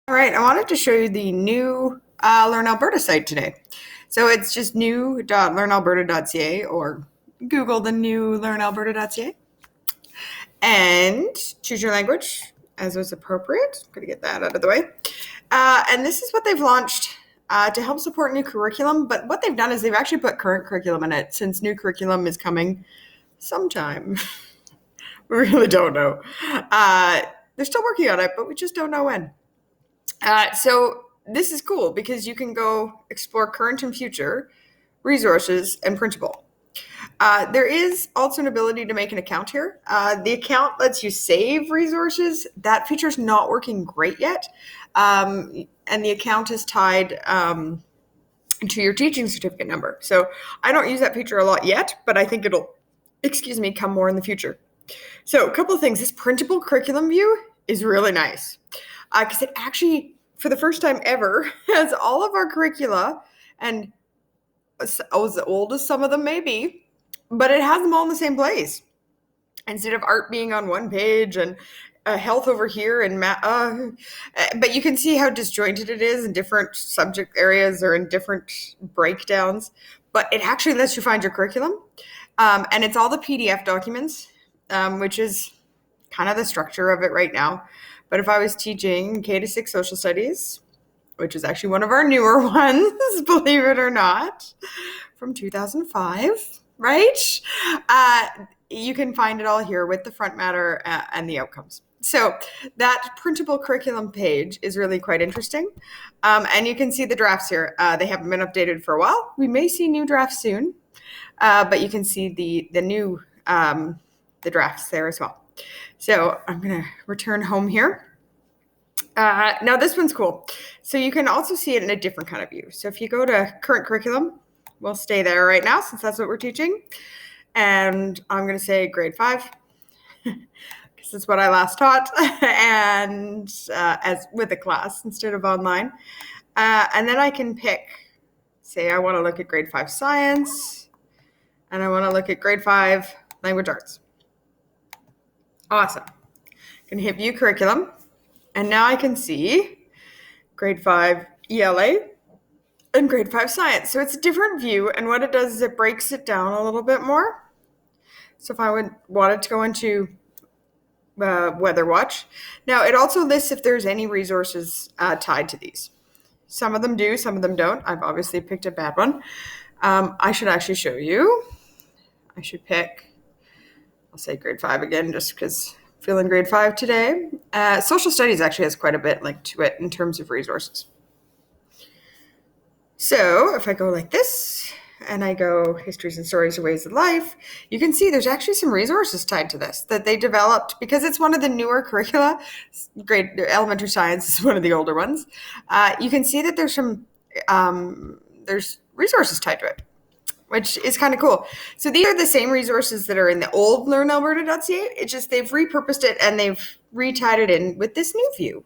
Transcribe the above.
All right, I wanted to show you the new Learn Alberta site today. So it's just new.learnalberta.ca or Google the New.learnalberta.ca and choose your language as was appropriate. I'm going to get that out of the way. And this is what they've launched to help support new curriculum. But what they've done is they've actually put current curriculum in it since new curriculum is coming sometime. We really don't know. They're still working on it, but we just don't know when. So this is cool because you can go explore current and future resources and printable. There is also an ability to make an account here. The account lets you save resources. That feature is not working great yet. And the account is tied to your teaching certificate number. So I don't use that feature a lot yet, but I think it'll, come more in the future. So a couple of things. This printable curriculum view is really nice because it actually, for the first time ever, has all of our curricula, and as old as some of them may be, but it has them all in the same place. Instead of art being on one page and health over here and but you can see how disjointed it is in different subject areas or in different breakdowns. But it actually lets you find your curriculum, and it's all the PDF documents, which is kind of the structure of it right now. But if I was teaching K-6 social studies, which is actually one of our newer ones, believe it or not, from 2005, right? You can find it all here with the front matter and the outcomes. So that printable curriculum page is really quite interesting. And you can see the drafts here. They haven't been updated for a while. We may see new drafts soon, but you can see the new the drafts there as well. So I'm going to return home here. Now this one's cool. So you can also see it in a different kind of view. So if you go to current curriculum, we'll stay there right now since that's what we're teaching. And I'm going to say grade 5 because it's what I last taught and as with a class instead of online. And then I can pick, say I want to look at grade 5 science and I want to look at grade 5 language arts. Awesome. Can hit view curriculum, and now I can see grade 5 ELA and grade 5 science. So it's a different view, and what it does is it breaks it down a little bit more. So if I wanted to go into Weather Watch, now it also lists if there's any resources tied to these. Some of them do, some of them don't. I've obviously picked a bad one. I should actually show you. I should pick, I'll say grade 5 again, just because feeling grade 5 today. Social studies actually has quite a bit linked to it in terms of resources. So if I go like this and I go histories and stories of ways of life, you can see there's actually some resources tied to this that they developed because it's one of the newer curricula. Elementary science is one of the older ones. You can see that there's some there's resources tied to it, which is kind of cool. So these are the same resources that are in the old learnalberta.ca. It's just they've repurposed it and they've retied it in with this new view.